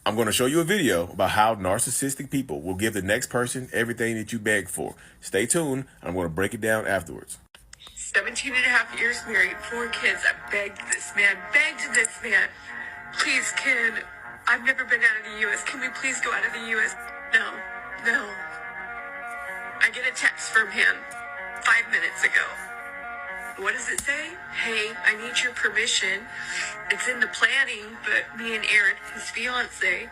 I'm going to show you a video about how narcissistic people will give the next person everything that you beg for. Stay tuned. I'm going to break it down afterwards. 17 and a half years married, 4 kids. I begged this man, please, kid, I've never been out of the U.S. Can we please go out of the U.S.? No. I get a text from him 5 minutes ago. What does it say? Hey, I need your permission. It's in the planning, but me and Erin, his fiance,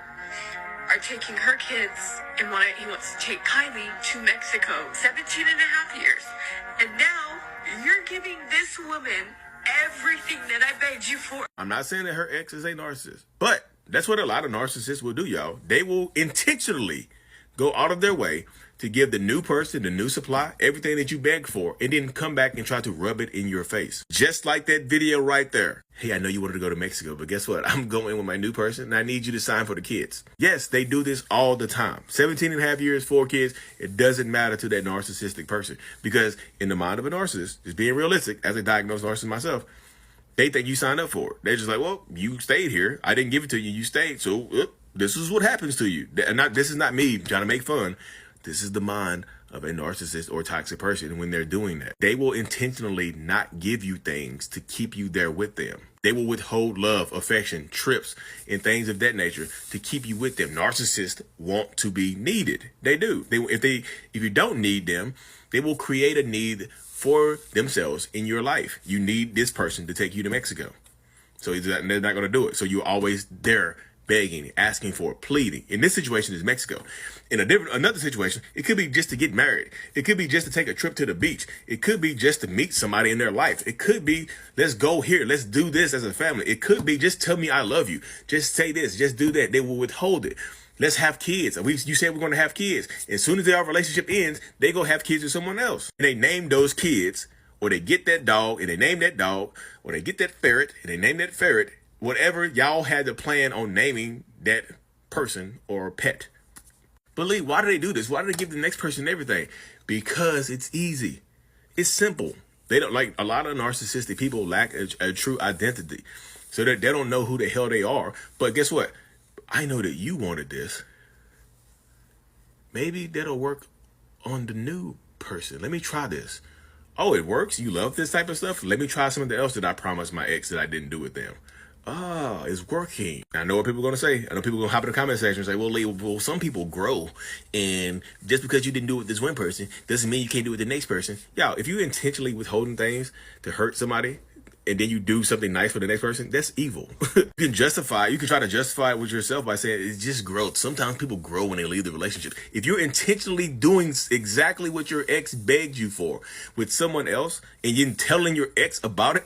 are taking her kids and he wants to take Kylie to Mexico. 17 and a half years. And now you're giving this woman everything that I begged you for. I'm not saying that her ex is a narcissist, but that's what a lot of narcissists will do, y'all. They will intentionally go out of their way to give the new person, the new supply, everything that you beg for, and then come back and try to rub it in your face. Just like that video right there. Hey, I know you wanted to go to Mexico, but guess what? I'm going with my new person, and I need you to sign for the kids. Yes, they do this all the time. 17 and a half years, 4 kids, it doesn't matter to that narcissistic person. Because in the mind of a narcissist, just being realistic, as a diagnosed narcissist myself, they think you signed up for it. They're just like, well, you stayed here. I didn't give it to you. You stayed. So this is what happens to you. This is not me trying to make fun. This is the mind of a narcissist or toxic person when they're doing that. They will intentionally not give you things to keep you there with them. They will withhold love, affection, trips, and things of that nature to keep you with them. Narcissists want to be needed. They do. If you don't need them, they will create a need for themselves in your life. You need this person to take you to Mexico. So they're not going to do it. So you're always there begging, asking for, pleading. In this situation is Mexico. In another situation, it could be just to get married. It could be just to take a trip to the beach. It could be just to meet somebody in their life. It could be, let's go here. Let's do this as a family. It could be, just tell me I love you. Just say this, just do that. They will withhold it. Let's have kids. You said we're going to have kids. As soon as our relationship ends, they go have kids with someone else. And they name those kids, or they get that dog and they name that dog, or they get that ferret and they name that ferret. Whatever y'all had to plan on naming that person or pet. But Lee, why do they do this? Why do they give the next person everything? Because it's easy. It's simple. They don't, like, a lot of narcissistic people lack a true identity. So that they don't know who the hell they are. But guess what? I know that you wanted this. Maybe that'll work on the new person. Let me try this. Oh, it works? You love this type of stuff? Let me try something else that I promised my ex that I didn't do with them. Ah, it's working. I know what people are going to say. I know people are going to hop in the comment section and say, well, Lee, well, some people grow. And just because you didn't do it with this one person doesn't mean you can't do it with the next person. Y'all, if you intentionally withholding things to hurt somebody and then you do something nice for the next person, that's evil. You can try to justify it with yourself by saying it's just growth. Sometimes people grow when they leave the relationship. If you're intentionally doing exactly what your ex begged you for with someone else and you're telling your ex about it,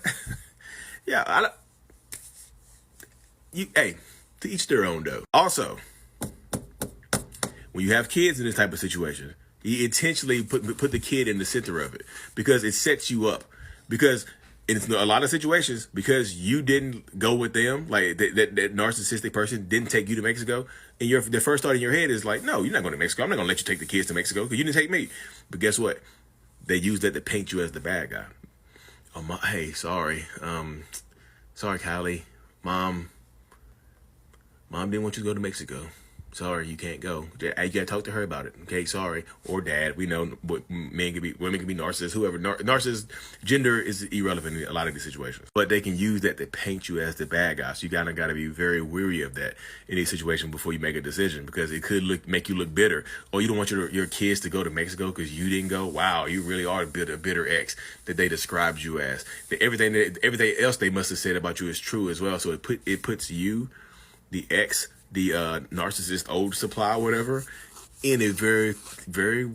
yeah, hey, to each their own though. Also, when you have kids in this type of situation, you intentionally put the kid in the center of it because it sets you up. Because in a lot of situations, because you didn't go with them, like that narcissistic person didn't take you to Mexico, and the first thought in your head is like, no, you're not going to Mexico. I'm not going to let you take the kids to Mexico because you didn't take me. But guess what? They use that to paint you as the bad guy. Oh, hey, sorry. Sorry, Kylie. Mom didn't want you to go to Mexico. Sorry, you can't go. You gotta talk to her about it. Okay, sorry. Or dad. We know what women can be narcissists, whoever. Narcissist, gender is irrelevant in a lot of these situations. But they can use that to paint you as the bad guy. So you gotta be very weary of that in these situations before you make a decision, because it could make you look bitter. Or you don't want your kids to go to Mexico because you didn't go. Wow, you really are a bitter ex that they described you as. Everything else they must have said about you is true as well. So it puts you, the ex, the narcissist old supply, whatever, in a very, very,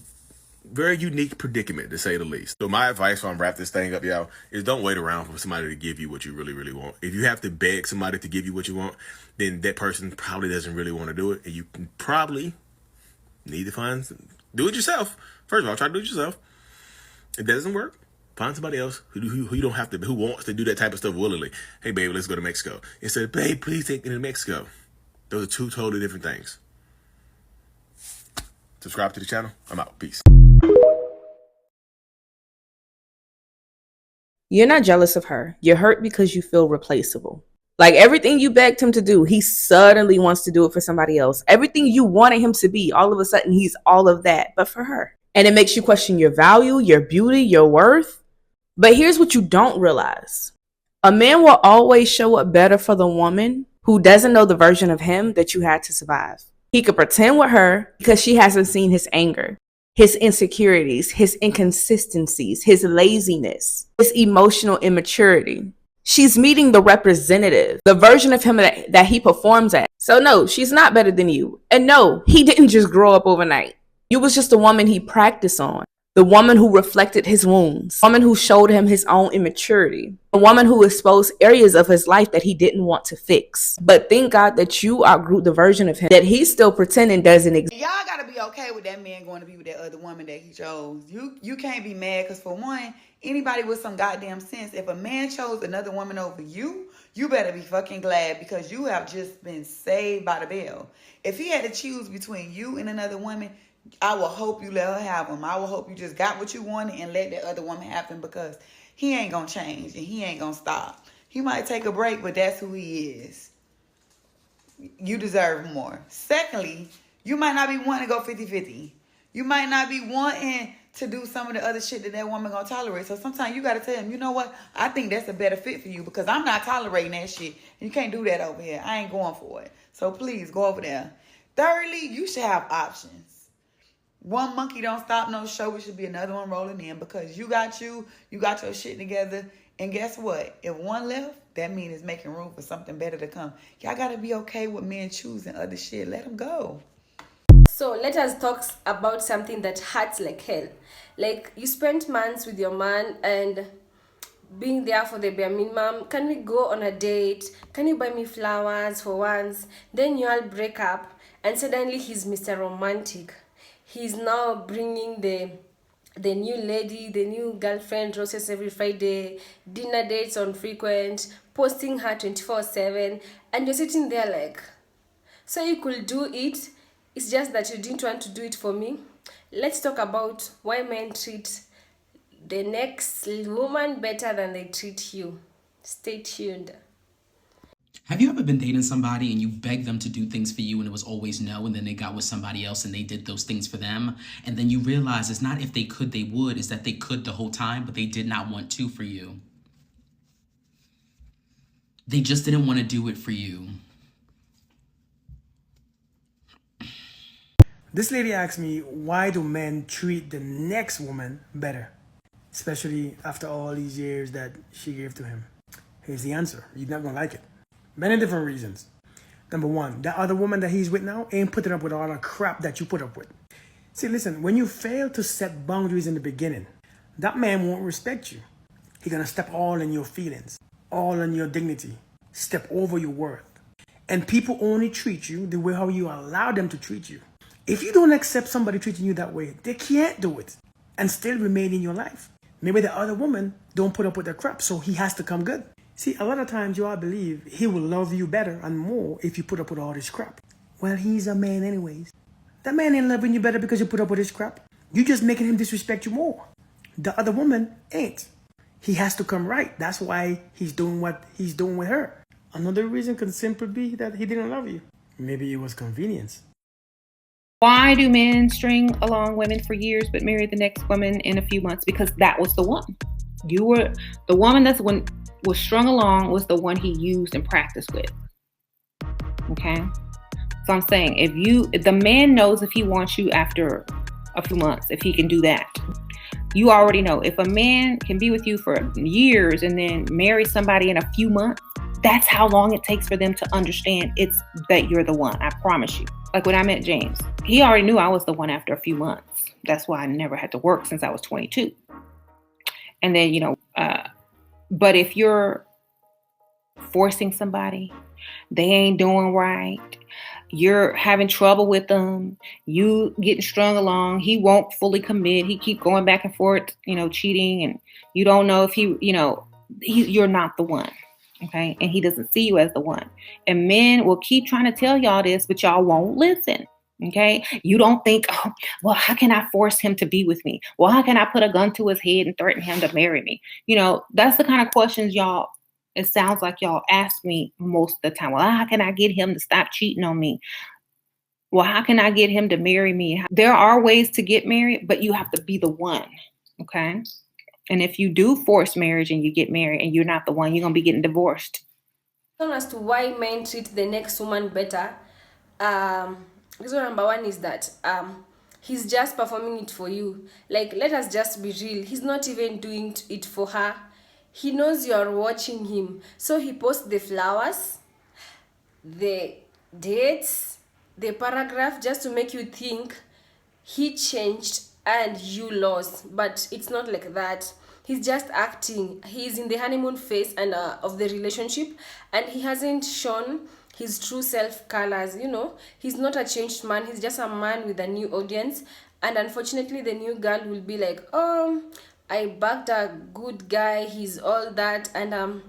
very unique predicament, to say the least. So my advice when I wrap this thing up, y'all, is don't wait around for somebody to give you what you really, really want. If you have to beg somebody to give you what you want, then that person probably doesn't really want to do it. And you probably need to do it yourself. First of all, try to do it yourself. If that doesn't work, find somebody else who you don't have to, who wants to do that type of stuff willingly. Hey, baby, let's go to Mexico. Instead of, babe, please take me to Mexico. Those are two totally different things. Subscribe to the channel. I'm out. Peace. You're not jealous of her. You're hurt because you feel replaceable. Like everything you begged him to do, he suddenly wants to do it for somebody else. Everything you wanted him to be, all of a sudden he's all of that, but for her. And it makes you question your value, your beauty, your worth. But here's what you don't realize. A man will always show up better for the woman who doesn't know the version of him that you had to survive. He could pretend with her because she hasn't seen his anger, his insecurities, his inconsistencies, his laziness, his emotional immaturity. She's meeting the representative, the version of him that he performs at. So no, she's not better than you. And no, he didn't just grow up overnight. You was just a woman he practiced on. The woman who reflected his wounds, the woman who showed him his own immaturity, the woman who exposed areas of his life that he didn't want to fix. But thank God that you outgrew the version of him that he's still pretending doesn't exist. Y'all gotta be okay with that man going to be with that other woman that he chose. You can't be mad because, for one, anybody with some goddamn sense, if a man chose another woman over you, you better be fucking glad because you have just been saved by the bell. If he had to choose between you and another woman, I will hope you let her have him. I will hope you just got what you wanted and let that other woman have him, because he ain't gonna change and he ain't gonna stop. He might take a break, but that's who he is. You deserve more. Secondly, you might not be wanting to go 50-50. You might not be wanting to do some of the other shit that woman gonna tolerate. So sometimes you gotta tell him, you know what? I think that's a better fit for you because I'm not tolerating that shit. You can't do that over here. I ain't going for it. So please go over there. Thirdly, you should have options. One monkey don't stop no show. It should be another one rolling in because you got your shit together. And guess what? If one left, that means it's making room for something better to come. Y'all got to be okay with men choosing other shit. Let them go. So let us talk about something that hurts like hell. Like, you spent months with your man and being there for the bare minimum. Can we go on a date? Can you buy me flowers for once? Then you all break up and suddenly he's Mr. Romantic. He's now bringing the new lady, the new girlfriend, roses every Friday, dinner dates on frequent, posting her 24/7, and you're sitting there like, so you could do it, it's just that you didn't want to do it for me. Let's talk about why men treat the next woman better than they treat you. Stay tuned. Have you ever been dating somebody and you begged them to do things for you and it was always no, and then they got with somebody else and they did those things for them, and then you realize it's not if they could, they would, it's that they could the whole time, but they did not want to for you. They just didn't want to do it for you. This lady asked me, why do men treat the next woman better? Especially after all these years that she gave to him. Here's the answer. You're not gonna like it. Many different reasons. Number one, that other woman that he's with now ain't putting up with all the crap that you put up with. See, listen, when you fail to set boundaries in the beginning, that man won't respect you. He's gonna step all in your feelings, all in your dignity, step over your worth. And people only treat you the way how you allow them to treat you. If you don't accept somebody treating you that way, they can't do it and still remain in your life. Maybe the other woman don't put up with their crap, so he has to come good. See, a lot of times you all believe he will love you better and more if you put up with all this crap. Well, he's a man anyways. That man ain't loving you better because you put up with his crap. You just making him disrespect you more. The other woman ain't. He has to come right. That's why he's doing what he's doing with her. Another reason could simply be that he didn't love you. Maybe it was convenience. Why do men string along women for years but marry the next woman in a few months? Because that was the one. You were the woman that's when was strung along was the one he used and practiced with. Okay? So I'm saying if the man knows if he wants you after a few months, if he can do that. You already know if a man can be with you for years and then marry somebody in a few months, that's how long it takes for them to understand it's that you're the one. I promise you. Like when I met James, he already knew I was the one after a few months. That's why I never had to work since I was 22. And then, but if you're forcing somebody, they ain't doing right, you're having trouble with them, you getting strung along, he won't fully commit, he keep going back and forth, cheating, and you don't know if you're not the one. Okay. And he doesn't see you as the one. And men will keep trying to tell y'all this, but y'all won't listen. Okay. You don't think, oh, well, how can I force him to be with me? Well, how can I put a gun to his head and threaten him to marry me? That's the kind of questions y'all It sounds like y'all ask me most of the time, well, how can I get him to stop cheating on me? Well, how can I get him to marry me? There are ways to get married, but you have to be the one. Okay. And if you do force marriage and you get married and you're not the one, you're going to be getting divorced. As to why men treat the next woman better, reason number one is that he's just performing it for you. Like, let us just be real. He's not even doing it for her. He knows you're watching him. So he posts the flowers, the dates, the paragraph, just to make you think he changed and you lost. But it's not like that. He's just acting. He's in the honeymoon phase and of the relationship, and he hasn't shown his true self colors. He's not a changed man. He's just a man with a new audience. And unfortunately, the new girl will be like, oh, I backed a good guy, he's all that. And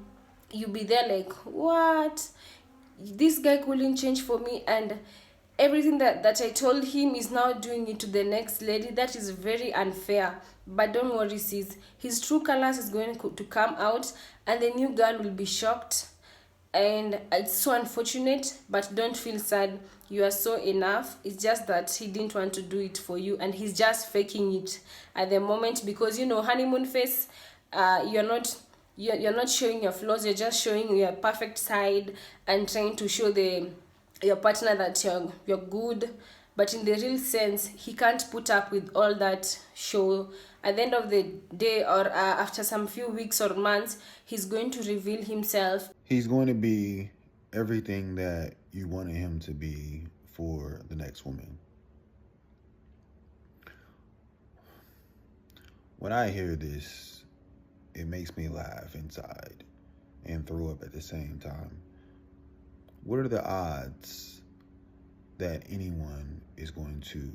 you'll be there like, what? This guy couldn't change for me, and everything that I told him is now doing it to the next lady. That is very unfair. But don't worry, sis. His true colors is going to come out, and the new girl will be shocked. And it's so unfortunate, but don't feel sad. You are so enough. It's just that he didn't want to do it for you, and he's just faking it at the moment because honeymoon phase. You're not showing your flaws. You're just showing your perfect side and trying to show your partner that you're good. But in the real sense, he can't put up with all that show. At the end of the day, or after some few weeks or months, he's going to reveal himself. He's going to be everything that you wanted him to be for the next woman. When I hear this, it makes me laugh inside and throw up at the same time. What are the odds that anyone is going to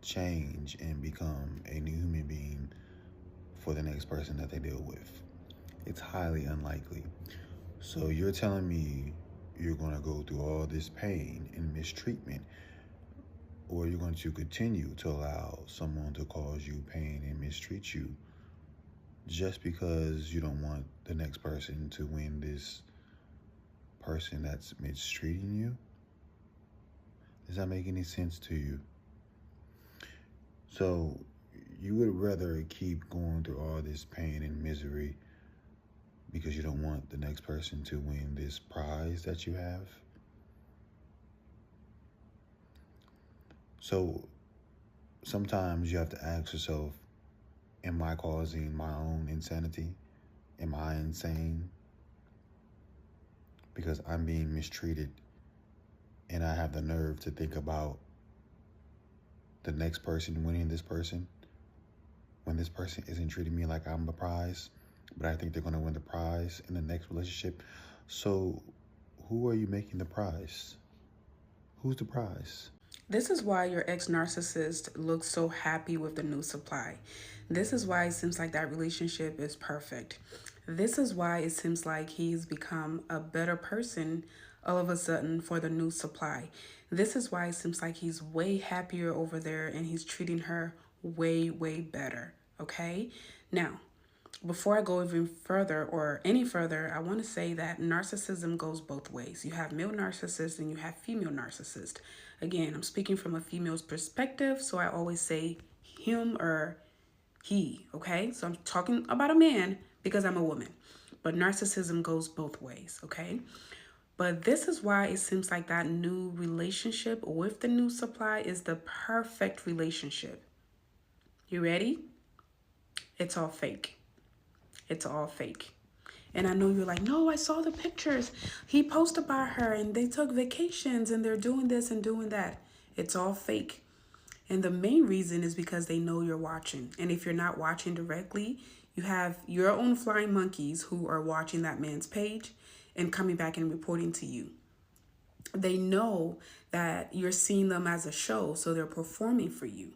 change and become a new human being for the next person that they deal with? It's highly unlikely. So you're telling me you're going to go through all this pain and mistreatment, or you're going to continue to allow someone to cause you pain and mistreat you just because you don't want the next person to win this person that's mistreating you? Does that make any sense to you? So you would rather keep going through all this pain and misery because you don't want the next person to win this prize that you have? So sometimes you have to ask yourself, am I causing my own insanity? Am I insane? Because I'm being mistreated and I have the nerve to think about the next person winning this person when this person isn't treating me like I'm the prize, but I think they're going to win the prize in the next relationship. So who are you making the prize? Who's the prize? This is why your ex-narcissist looks so happy with the new supply. This is why it seems like that relationship is perfect. This is why it seems like he's become a better person all of a sudden for the new supply. This is why it seems like he's way happier over there and he's treating her way, way better. Okay? Now, before I go even further or any further, I want to say that narcissism goes both ways. You have male narcissists and you have female narcissists. Again, I'm speaking from a female's perspective, so I always say him or he, okay? So I'm talking about a man because I'm a woman. But narcissism goes both ways, okay? But this is why it seems like that new relationship with the new supply is the perfect relationship. You ready? It's all fake. It's all fake. And I know you're like, no, I saw the pictures. He posted about her and they took vacations and they're doing this and doing that. It's all fake. And the main reason is because they know you're watching. And if you're not watching directly, you have your own flying monkeys who are watching that man's page and coming back and reporting to you. They know that you're seeing them as a show, so they're performing for you.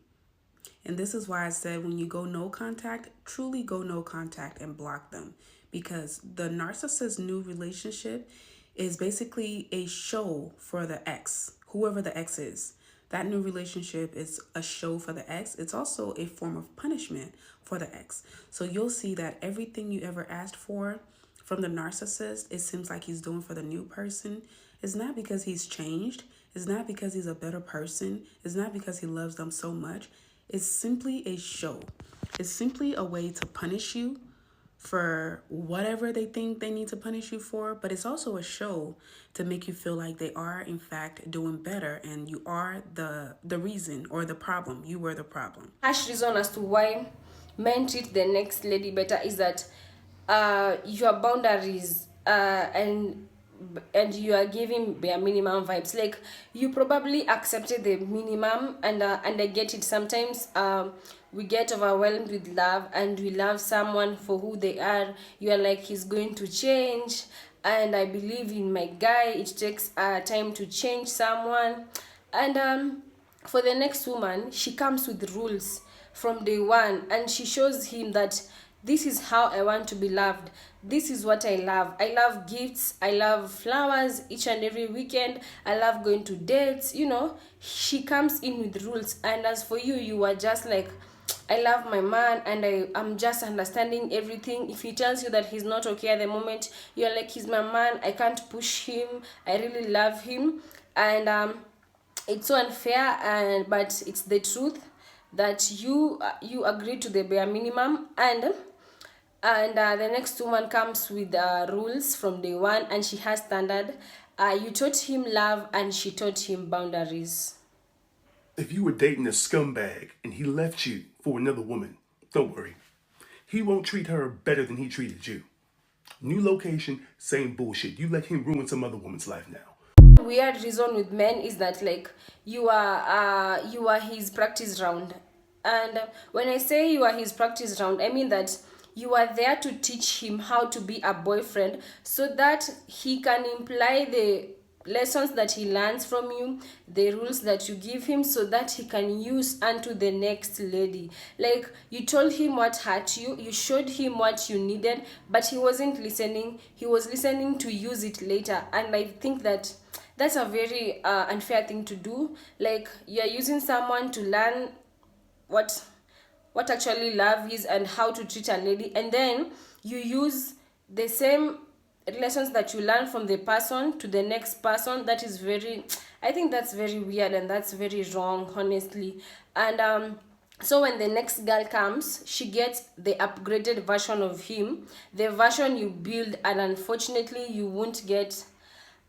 And this is why I said when you go no contact, truly go no contact and block them. Because the narcissist's new relationship is basically a show for the ex, whoever the ex is. That new relationship is a show for the ex. It's also a form of punishment for the ex. So you'll see that everything you ever asked for from the narcissist, it seems like he's doing for the new person, it's not because he's changed. It's not because he's a better person. It's not because he loves them so much. It's simply a show. It's simply a way to punish you for whatever they think they need to punish you for, but it's also a show to make you feel like they are in fact doing better and you are the reason or the problem. You were the problem. Harsh reason as to why men treat the next lady better is that your boundaries and you are giving bare minimum vibes. Like, you probably accepted the minimum, and I get it. Sometimes we get overwhelmed with love and we love someone for who they are. You are like, he's going to change, and I believe in my guy. It takes time to change someone. And for the next woman, she comes with rules from day one, and she shows him that this is how I want to be loved. This is what I love. I love gifts. I love flowers each and every weekend. I love going to dates. You know, she comes in with rules. And as for you, you are just like, I love my man and I'm just understanding everything. If he tells you that he's not okay at the moment, you're like, he's my man. I can't push him. I really love him. And it's so unfair, but it's the truth that you agree to the bare minimum, and the next woman comes with rules from day one, and she has standard. You taught him love, and she taught him boundaries. If you were dating a scumbag and he left you for another woman, don't worry. He won't treat her better than he treated you. New location, same bullshit. You let him ruin some other woman's life now. Weird reason with men is that, like, you are his practice round. And when I say you are his practice round, I mean that you are there to teach him how to be a boyfriend, so that he can imply the lessons that he learns from you, the rules that you give him, so that he can use unto the next lady. Like, you told him what hurt you, you showed him what you needed, but he wasn't listening. He was listening to use it later. And I think that that's a very unfair thing to do. Like, you're using someone to learn what actually love is and how to treat a lady, and then you use the same lessons that you learn from the person to the next person. That is I think that's very weird, and that's very wrong, honestly. And so when the next girl comes, she gets the upgraded version of him, the version you build, and unfortunately you won't get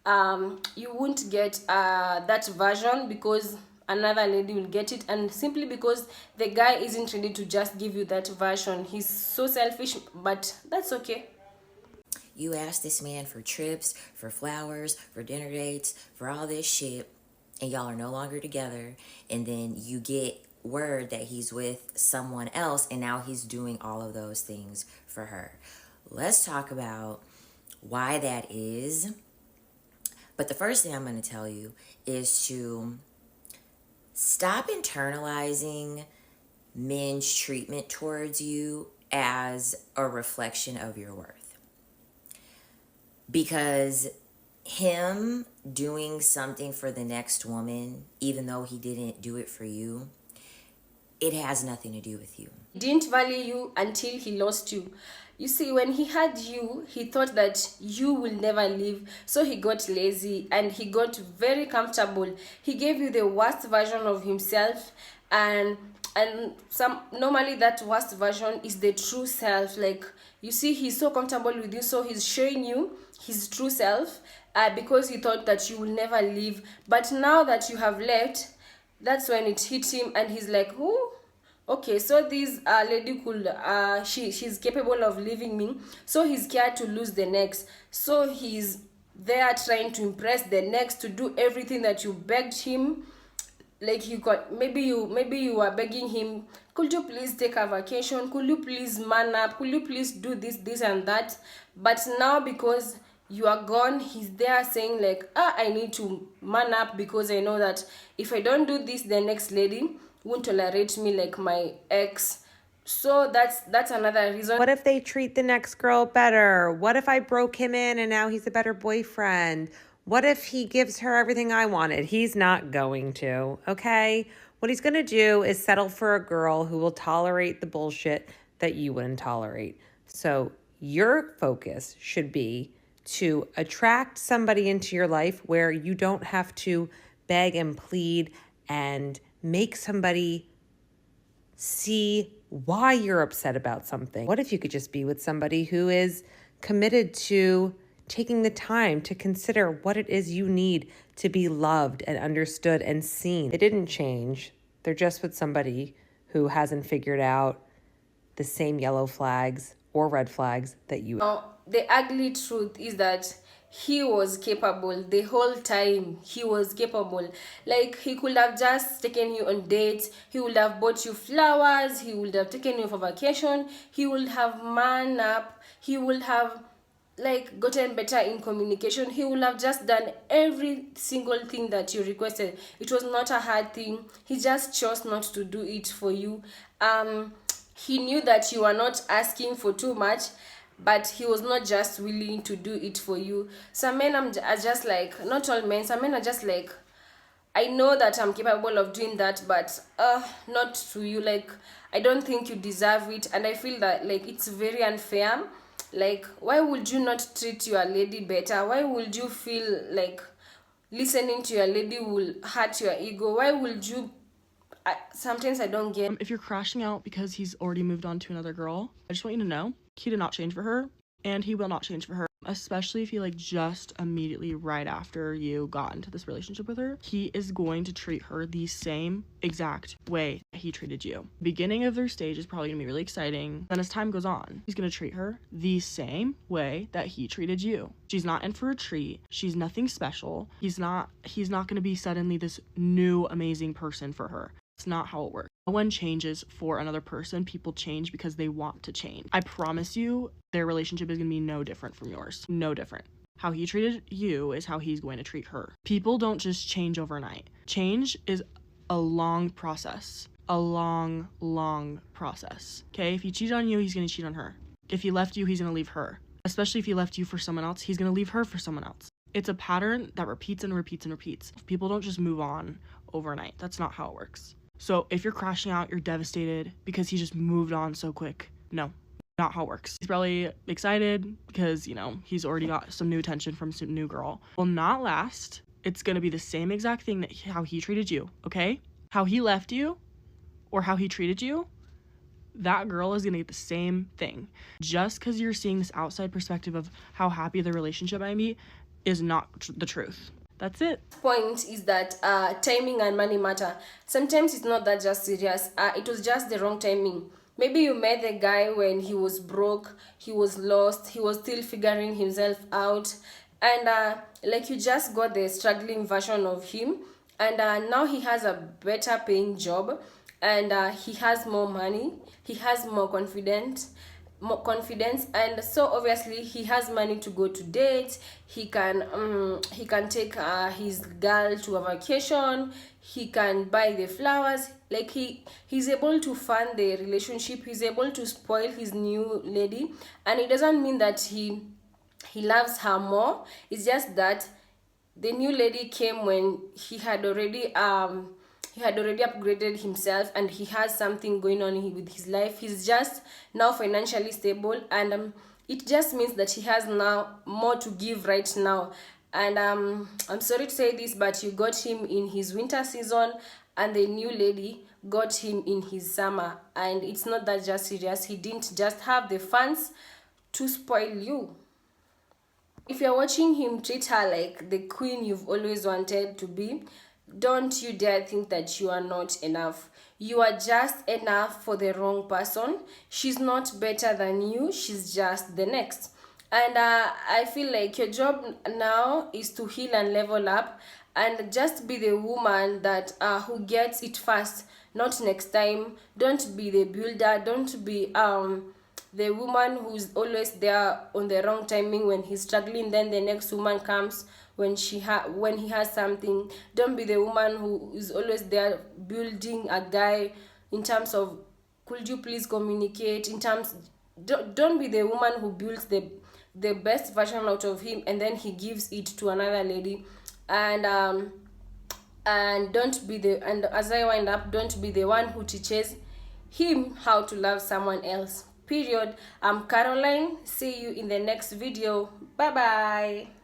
that version, because another lady will get it, and simply because the guy isn't ready to just give you that version. He's so selfish, but that's okay. You ask this man for trips, for flowers, for dinner dates, for all this shit, and y'all are no longer together, and then you get word that he's with someone else, and now he's doing all of those things for her. Let's talk about why that is. But the first thing I'm going to tell you is to stop internalizing men's treatment towards you as a reflection of your worth. Because him doing something for the next woman, even though he didn't do it for you, it has nothing to do with you. He didn't value you until he lost you. You see, when he had you, he thought that you will never leave. So he got lazy and he got very comfortable. He gave you the worst version of himself, and normally that worst version is the true self. Like, you see, he's so comfortable with you, so he's showing you his true self because he thought that you will never leave. But now that you have left, that's when it hit him, and he's like, oh, okay, so this lady could, she's capable of leaving me. So he's scared to lose the next. So he's there trying to impress the next, to do everything that you begged him. Like, you got, maybe you are begging him, could you please take a vacation? Could you please man up? Could you please do this and that? But now, because you are gone, he's there saying like, I need to man up, because I know that if I don't do this, the next lady won't tolerate me like my ex. So that's another reason. What if they treat the next girl better? What if I broke him in and now he's a better boyfriend? What if he gives her everything I wanted? He's not going to, okay? What he's going to do is settle for a girl who will tolerate the bullshit that you wouldn't tolerate. So Your focus should be to attract somebody into your life where you don't have to beg and plead and make somebody see why you're upset about something. What if you could just be with somebody who is committed to taking the time to consider what it is you need to be loved and understood and seen? They didn't change. They're just with somebody who hasn't figured out the same yellow flags or red flags that you. The ugly truth is that he was capable the whole time. He was capable. Like, he could have just taken you on dates. He would have bought you flowers. He would have taken you for vacation. He would have man up. He would have like gotten better in communication. He would have just done every single thing that you requested. It was not a hard thing. He just chose not to do it for you. He knew that you were not asking for too much, but he was not just willing to do it for you. Some men are just like, not all men, some men are just like, I know that I'm capable of doing that, but not to you. Like, I don't think you deserve it. And I feel that like it's very unfair. Like, why would you not treat your lady better? Why would you feel like listening to your lady will hurt your ego? Why would you? Sometimes I don't get. If you're crashing out because he's already moved on to another girl, I just want you to know he did not change for her, and he will not change for her. Especially if he like just immediately right after you got into this relationship with her, he is going to treat her the same exact way that he treated you. Beginning of their stage is probably gonna be really exciting. Then as time goes on, he's gonna treat her the same way that he treated you. She's not in for a treat. She's nothing special. He's not gonna be suddenly this new amazing person for her. It's not how it works. No one changes for another person. People change because they want to change. I promise you, their relationship is going to be no different from yours. No different. How he treated you is how he's going to treat her. People don't just change overnight. Change is a long process. A long, long process. Okay? If he cheated on you, he's going to cheat on her. If he left you, he's going to leave her. Especially if he left you for someone else, he's going to leave her for someone else. It's a pattern that repeats and repeats and repeats. People don't just move on overnight. That's not how it works. So if you're crashing out, you're devastated because he just moved on so quick. No, not how it works. He's probably excited because, you know, he's already got some new attention from some new girl. Will not last. It's going to be the same exact thing that how he treated you, okay? How he left you or how he treated you, that girl is going to get the same thing. Just because you're seeing this outside perspective of how happy the relationship might be is not the truth. That's it. Point is that timing and money matter. Sometimes it's not that just serious. It was just the wrong timing. Maybe you met the guy when he was broke, he was lost, he was still figuring himself out, and like you just got the struggling version of him, and now he has a better paying job, and he has more money, he has more confidence, and so obviously he has money to go to dates. He can take his girl to a vacation. He can buy the flowers. Like he's able to fund the relationship. He's able to spoil his new lady, and it doesn't mean that he loves her more. It's just that the new lady came when he had already upgraded himself, and he has something going on with his life. He's just now financially stable, and it just means that he has now more to give right now. And I'm sorry to say this, but you got him in his winter season, and the new lady got him in his summer, and it's not that just serious. He didn't just have the funds to spoil you. If you're watching him treat her like the queen you've always wanted to be, don't you dare think that you are not enough. You are just enough for the wrong person. She's not better than you. She's just the next. And I feel like your job now is to heal and level up, and just be the woman that who gets it first, not next time. Don't be the builder. Don't be the woman who's always there on the wrong timing when he's struggling. Then the next woman comes when he has something. Don't be the woman who is always there building a guy in terms of, could you please communicate, in terms, don't be the woman who builds the best version out of him and then he gives it to another lady. And don't be and as I wind up, don't be the one who teaches him how to love someone else. period. I'm Caroline. See you in the next video. Bye bye.